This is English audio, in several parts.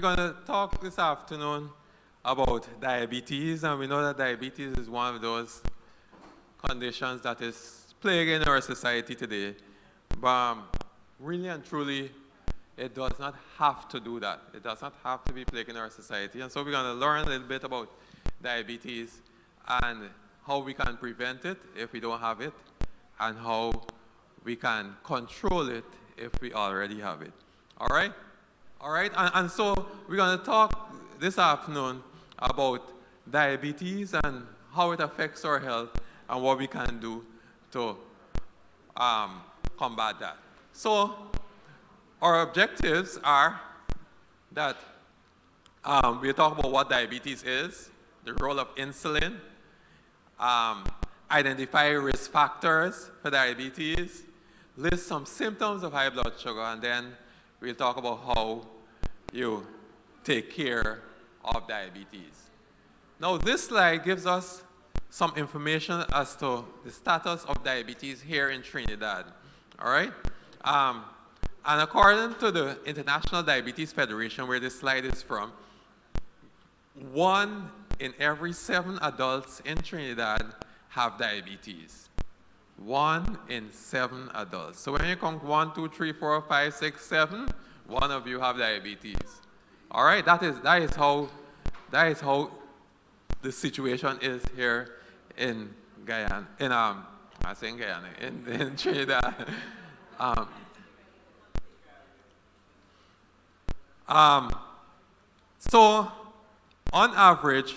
going to talk this afternoon about diabetes, and we know that diabetes is one of those conditions that is plaguing our society today. But really and truly, it does not have to do that. It does not have to be plaguing our society. And so we're going to learn a little bit about diabetes and how we can prevent it if we don't have it, and how we can control it if we already have it. All right? All right? And so we're going to talk this afternoon about diabetes and how it affects our health and what we can do to combat that. So our objectives are that we'll talk about what diabetes is, the role of insulin, identify risk factors for diabetes, list some symptoms of high blood sugar, and then we'll talk about how you take care of diabetes. Now, this slide gives us some information as to the status of diabetes here in Trinidad. All right? And according to the International Diabetes Federation, where this slide is from, 1 in every 7 adults in Trinidad have diabetes. 1 in 7 adults. So when you count 1, 2, 3, 4, 5, 6, 7, one of you have diabetes. All right, that is how the situation is here in Guyana. In Trinidad. So on average,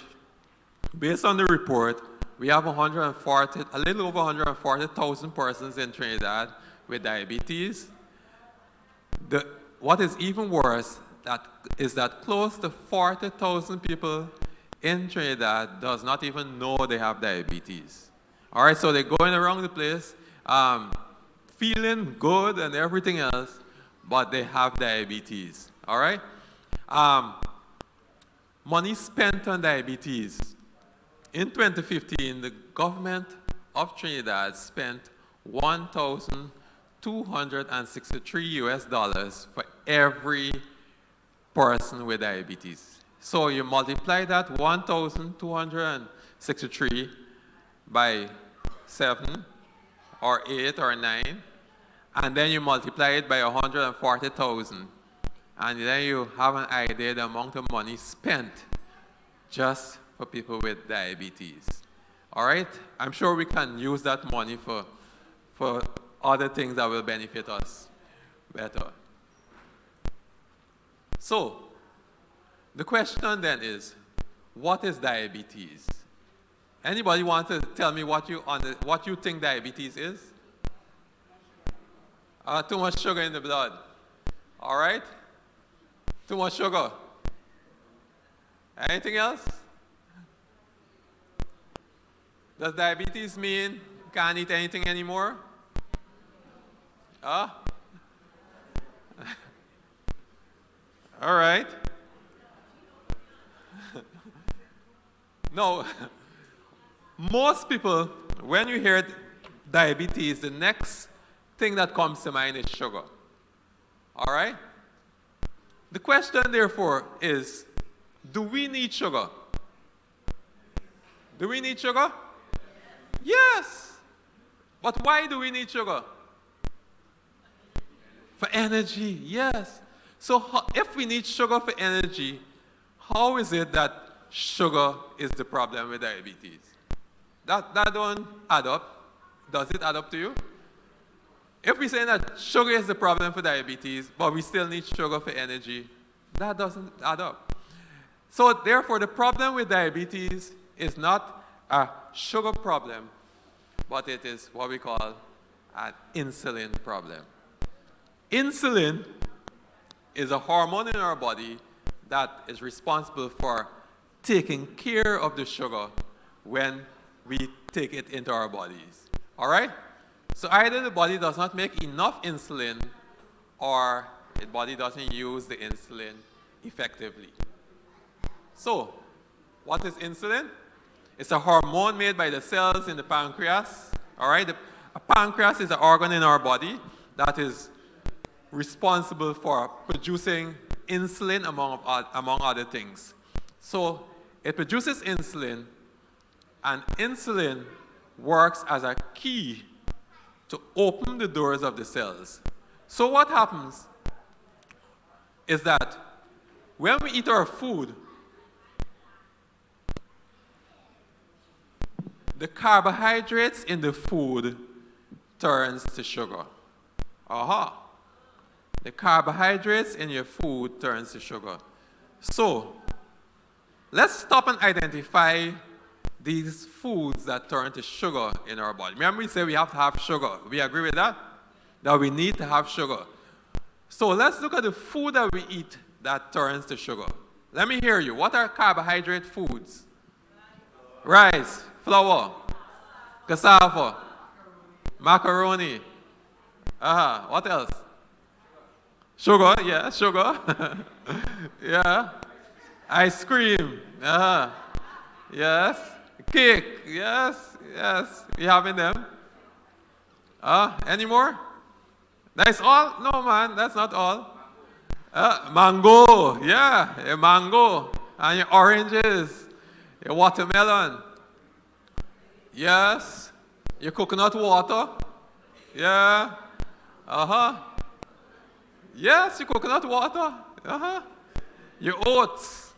based on the report, we have a little over 140,000 persons in Trinidad with diabetes. What is even worse is that close to 40,000 people in Trinidad does not even know they have diabetes. All right, so they're going around the place feeling good and everything else, but they have diabetes. All right? Money spent on diabetes. In 2015, the government of Trinidad spent $1,263 for every person with diabetes. So you multiply that 1,263 by 7 or 8 or 9, and then you multiply it by 140,000. And then you have an idea the amount of money spent just for people with diabetes. All right? I'm sure we can use that money for other things that will benefit us better. So, the question then is, what is diabetes? Anybody want to tell me what you think diabetes is? Too much sugar in the blood. All right? Too much sugar. Anything else? Does diabetes mean you can't eat anything anymore? All right. No. Most people, when you hear diabetes, the next thing that comes to mind is sugar. All right? The question, therefore, is, do we need sugar? Do we need sugar? Yes. But why do we need sugar? For energy, yes. So if we need sugar for energy, how is it that sugar is the problem with diabetes? That don't add up. Does it add up to you? If we say that sugar is the problem for diabetes, but we still need sugar for energy, that doesn't add up. So therefore, the problem with diabetes is not a sugar problem, but it is what we call an insulin problem. Insulin is a hormone in our body that is responsible for taking care of the sugar when we take it into our bodies. All right? So either the body does not make enough insulin, or the body doesn't use the insulin effectively. So, what is insulin? It's a hormone made by the cells in the pancreas. All right? A pancreas is an organ in our body that is responsible for producing insulin among other things. So it produces insulin, and insulin works as a key to open the doors of the cells. So what happens is that when we eat our food, the carbohydrates in the food turns to sugar. The carbohydrates in your food turns to sugar. So let's stop and identify these foods that turn to sugar in our body. Remember we say we have to have sugar. We agree with that? That we need to have sugar. So let's look at the food that we eat that turns to sugar. Let me hear you. What are carbohydrate foods? Rice, flour, cassava, macaroni. What else? Sugar, yeah, sugar. Yeah. Ice cream. Yes. Cake. Yes. We having them. Any more? That's all? No, man, that's not all. Mango. Yeah, mango. And your oranges. Your watermelon. Yes. Your coconut water. Yeah. Yes, your coconut water. Your oats.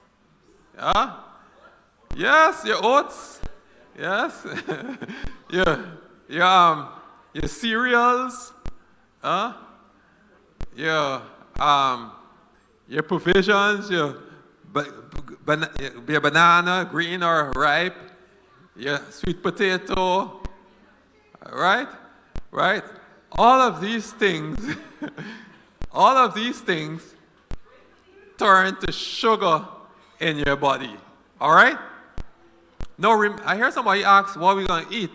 Yes, your oats. Yes. Your cereals. Your provisions, your banana, green or ripe, your sweet potato, right? All of these things, turn to sugar in your body. All right? Now, I hear somebody ask, what are we going to eat?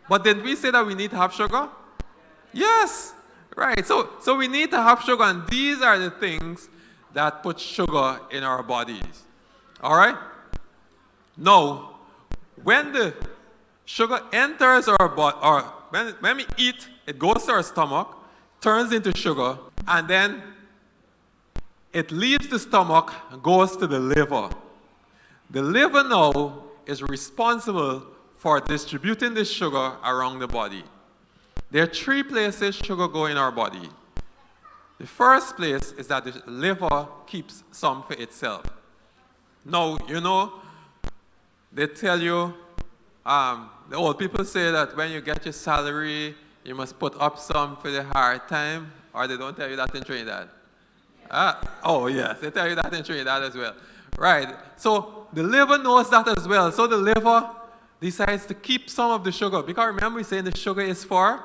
But didn't we say that we need to have sugar? Yes. Right. So we need to have sugar, and these are the things that put sugar in our bodies. All right? Now, when the sugar enters our body, or when we eat, it goes to our stomach, turns into sugar, and then it leaves the stomach and goes to the liver. The liver now is responsible for distributing the sugar around the body. There are three places sugar go in our body. The first place is that the liver keeps some for itself. Now, they tell you, the old people say that when you get your salary, you must put up some for the hard time, or they don't tell you that in Trinidad. Yes, they tell you that in Trinidad as well. Right, so the liver knows that as well. So the liver decides to keep some of the sugar, because remember we saying the sugar is for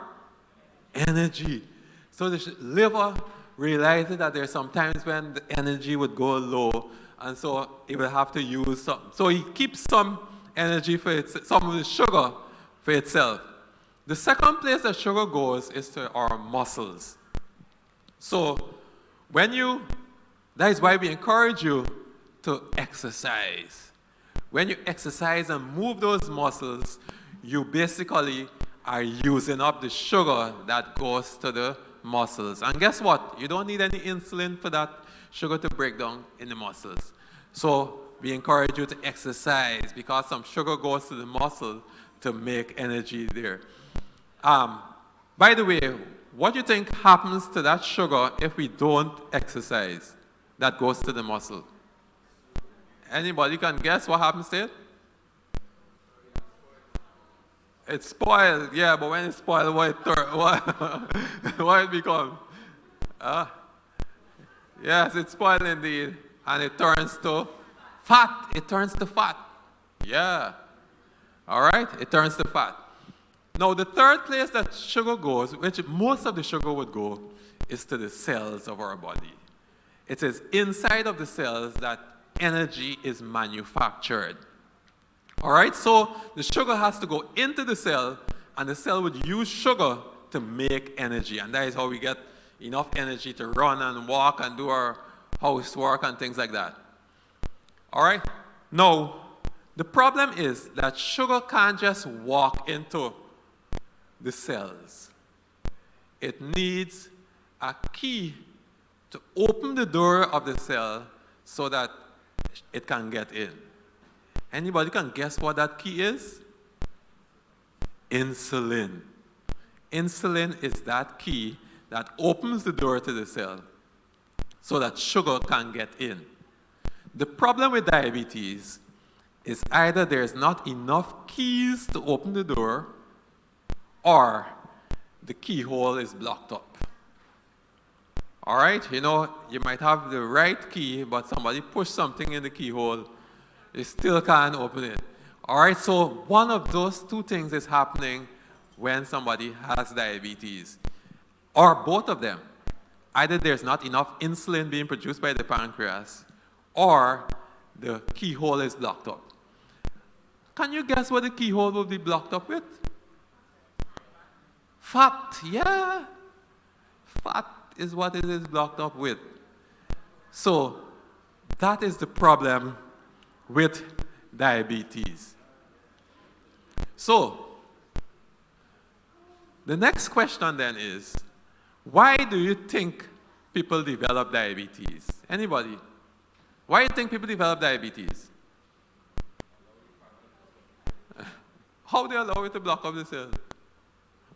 energy. So the liver realizes that there are some times when the energy would go low, and so it will have to use some. So he keeps some energy for some of the sugar for itself. The second place that sugar goes is to our muscles. So that is why we encourage you to exercise. When you exercise and move those muscles, you basically are using up the sugar that goes to the muscles. And guess what? You don't need any insulin for that sugar to break down in the muscles. So we encourage you to exercise, because some sugar goes to the muscle to make energy there. By the way, what do you think happens to that sugar if we don't exercise that goes to the muscle? Anybody can guess what happens to it? It's spoiled, yeah, but when it's spoiled, what it becomes? Yes, it's spoiled indeed, and it turns to fat. It turns to fat. Yeah. All right? It turns to fat. Now, the third place that sugar goes, which most of the sugar would go, is to the cells of our body. It is inside of the cells that energy is manufactured. All right? So the sugar has to go into the cell, and the cell would use sugar to make energy. And that is how we get enough energy to run and walk and do our housework and things like that. All right? Now, the problem is that sugar can't just walk into the cells. It needs a key to open the door of the cell so that it can get in. Anybody can guess what that key is? Insulin. Insulin is that key that opens the door to the cell so that sugar can get in. The problem with diabetes is either there's not enough keys to open the door or the keyhole is blocked up. All right, you might have the right key, but somebody pushed something in the keyhole, you still can't open it. All right, so one of those two things is happening when somebody has diabetes, or both of them. Either there's not enough insulin being produced by the pancreas, or the keyhole is blocked up. Can you guess what the keyhole will be blocked up with? Fat, yeah. Fat is what it is blocked up with. So that is the problem with diabetes. So the next question then is, why do you think people develop diabetes? Anybody? Why do you think people develop diabetes? How they allow it to block up the cell?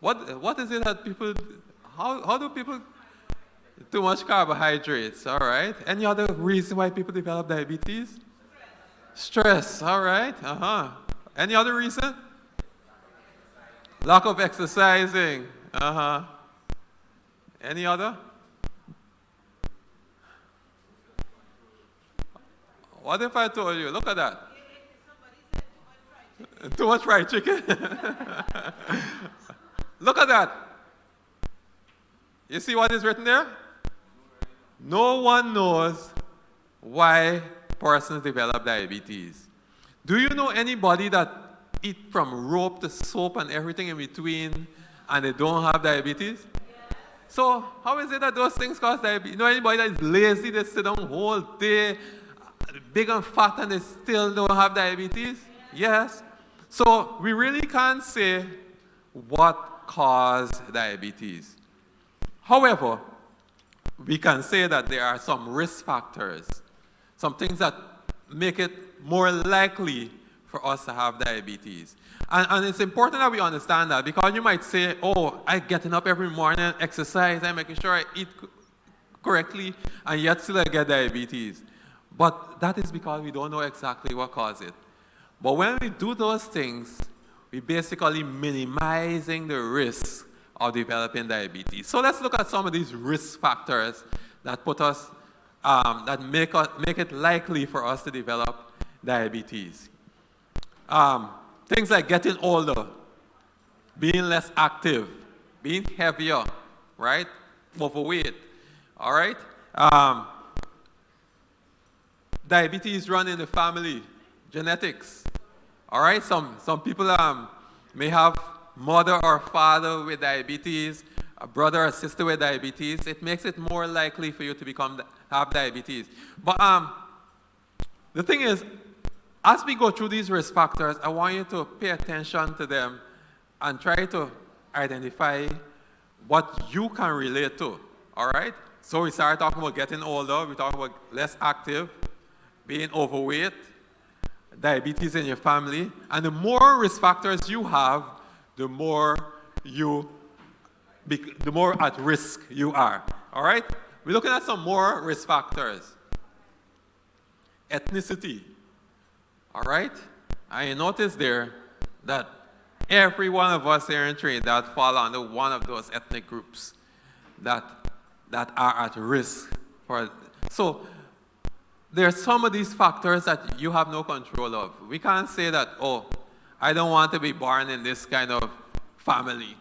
What is it that people, how do people, too much carbohydrates, all right? Any other reason why people develop diabetes? Stress, all right, Any other reason? Lack of exercising, Any other? What if I told you, look at that. Too much fried chicken? Look at that. You see what is written there? No one knows why persons develop diabetes. Do you know anybody that eat from rope to soap and everything in between and they don't have diabetes? Yes. So how is it that those things cause diabetes? You know anybody that is lazy, they sit down whole day, big and fat, and they still don't have diabetes? Yes. So we really can't say what caused diabetes. However, we can say that there are some risk factors, some things that make it more likely for us to have diabetes. And it's important that we understand that, because you might say, oh, I'm getting up every morning, exercise, I'm making sure I eat correctly, and yet still I get diabetes. But that is because we don't know exactly what caused it. But when we do those things, we're basically minimizing the risk of developing diabetes. So let's look at some of these risk factors that put us, that make it likely for us to develop diabetes. Things like getting older, being less active, being heavier, right? Overweight, all right? Diabetes run in the family, genetics, all right? Some people may have mother or father with diabetes, a brother or sister with diabetes. It makes it more likely for you to have diabetes. But the thing is, as we go through these risk factors, I want you to pay attention to them and try to identify what you can relate to, all right? So we started talking about getting older, we talked about less active, being overweight, diabetes in your family, and the more risk factors you have, the more at risk you are, all right? We're looking at some more risk factors. Ethnicity, all right? And you notice there that every one of us here in Trinidad fall under one of those ethnic groups that are at risk for. So there are some of these factors that you have no control of. We can't say that, oh, I don't want to be born in this kind of family.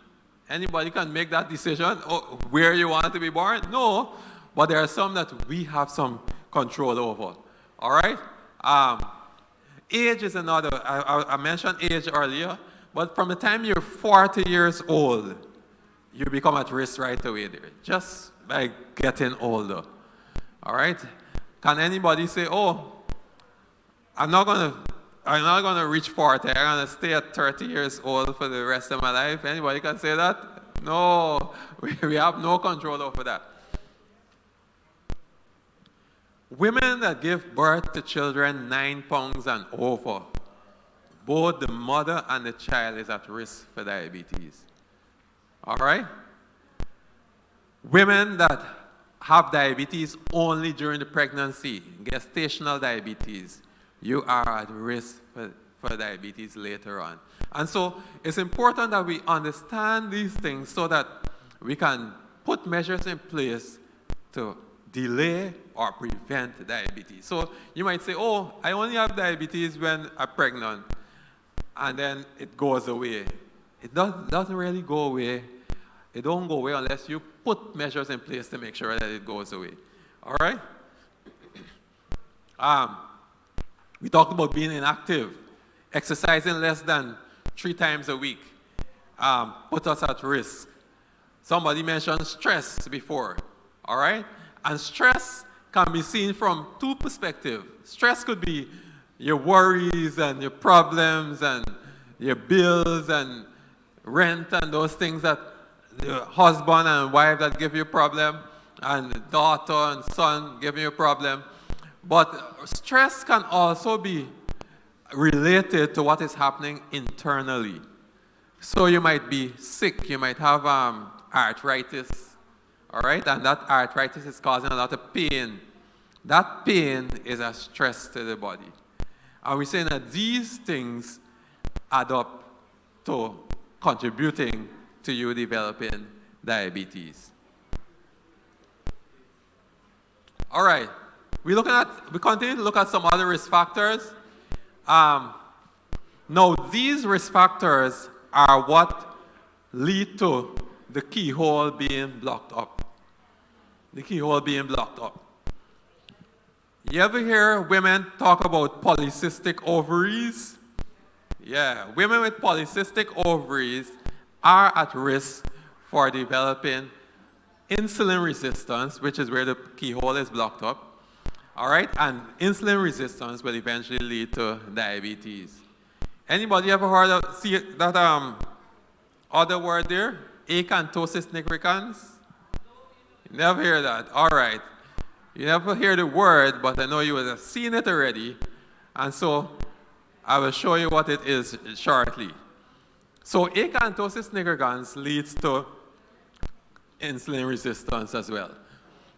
Anybody can make that decision, oh, where you want to be born? No, but there are some that we have some control over, all right? Age is another. I mentioned age earlier, but from the time you're 40 years old, you become at risk right away there, just by getting older, all right? Can anybody say, oh, I'm not gonna reach 40, I'm gonna stay at 30 years old for the rest of my life? Anybody can say that? No, we have no control over that. Women that give birth to children 9 pounds and over, both the mother and the child is at risk for diabetes. All right? Women that have diabetes only during the pregnancy, gestational diabetes, you are at risk for diabetes later on. And so it's important that we understand these things so that we can put measures in place to delay or prevent diabetes. So you might say, oh, I only have diabetes when I'm pregnant, and then it goes away. It doesn't really go away. It don't go away unless you put measures in place to make sure that it goes away. All right? We talked about being inactive. Exercising less than 3 times a week puts us at risk. Somebody mentioned stress before. All right? And stress can be seen from 2 perspectives. Stress could be your worries and your problems and your bills and rent and those things that the husband and wife that give you a problem, and the daughter and son giving you a problem. But stress can also be related to what is happening internally. So you might be sick, you might have arthritis, all right? And that arthritis is causing a lot of pain. That pain is a stress to the body. And we're saying that these things add up to contributing to you developing diabetes. All right, we continue to look at some other risk factors. Now, these risk factors are what lead to the keyhole being blocked up. The keyhole being blocked up. You ever hear women talk about polycystic ovaries? Yeah, women with polycystic ovaries are at risk for developing insulin resistance, which is where the keyhole is blocked up. All right, and insulin resistance will eventually lead to diabetes. Anybody ever heard of that other word there? Acanthosis nigricans? You never hear that. All right. You never hear the word, but I know you have seen it already. And so I will show you what it is shortly. So acanthosis nigricans leads to insulin resistance as well.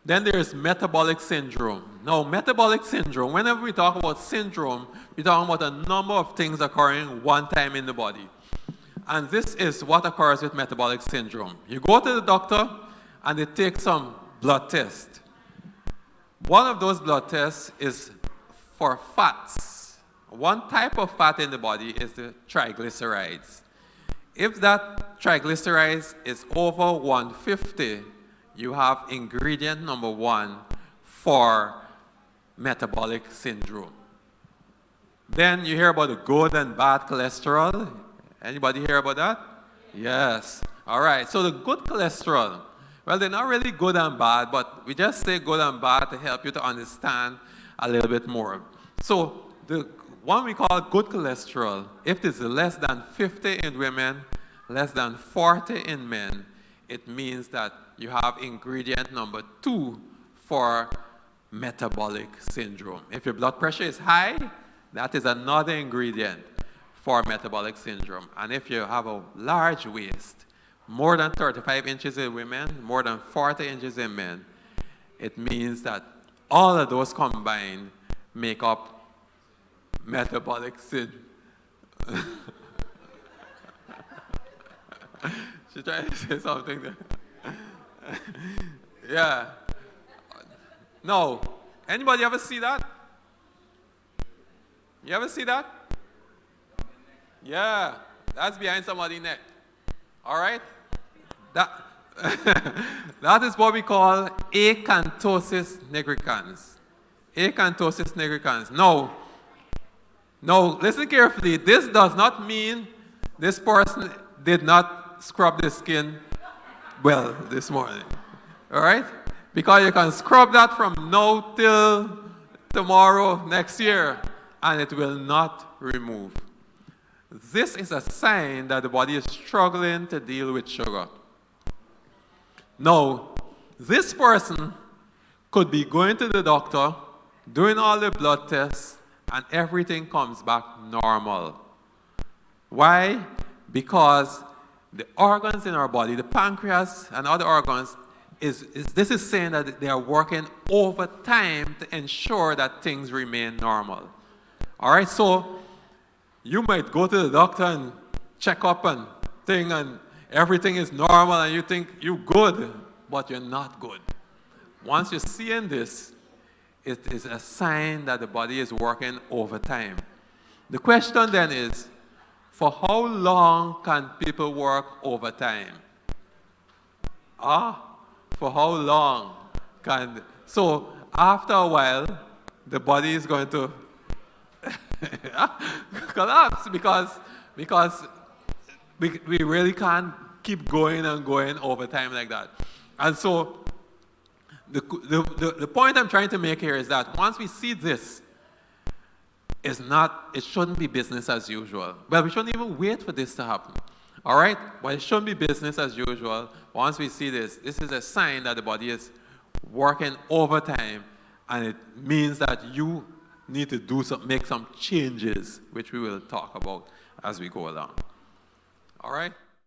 Then there's metabolic syndrome. Now, metabolic syndrome, whenever we talk about syndrome, we're talking about a number of things occurring one time in the body. And this is what occurs with metabolic syndrome. You go to the doctor and they take some blood tests. One of those blood tests is for fats. One type of fat in the body is the triglycerides. If that triglycerides is over 150, you have ingredient number 1 for metabolic syndrome. Then you hear about the good and bad cholesterol. Anybody hear about that? Yes. All right. So the good cholesterol, well, they're not really good and bad, but we just say good and bad to help you to understand a little bit more. So the one we call good cholesterol, if it's less than 50 in women, less than 40 in men, it means that you have ingredient number 2 for metabolic syndrome. If your blood pressure is high, that is another ingredient for metabolic syndrome. And if you have a large waist, more than 35 inches in women, more than 40 inches in men, it means that all of those combined make up metabolic syndrome. She tried to say something there. Yeah. No. Anybody ever see that? You ever see that? Yeah. That's behind somebody's neck. All right? That is what we call acanthosis nigricans. Acanthosis nigricans. No, listen carefully. This does not mean this person did not scrub the skin well this morning. All right? Because you can scrub that from now till tomorrow next year, and it will not remove. This is a sign that the body is struggling to deal with sugar. Now, this person could be going to the doctor doing all the blood tests, and everything comes back normal. Why? Because the organs in our body, the pancreas and other organs, this is saying that they are working overtime to ensure that things remain normal. All right, so you might go to the doctor and check up and thing, and everything is normal, and you think you're good, but you're not good. Once you're seeing this, it is a sign that the body is working overtime. The question then is, for how long can people work overtime? For how long can... So after a while, the body is going to collapse because we really can't keep going and going overtime like that. And so the point I'm trying to make here is that once we see this, it shouldn't be business as usual. Well, we shouldn't even wait for this to happen. All right? But it shouldn't be business as usual. Once we see this is a sign that the body is working overtime, and it means that you need to make some changes, which we will talk about as we go along. All right?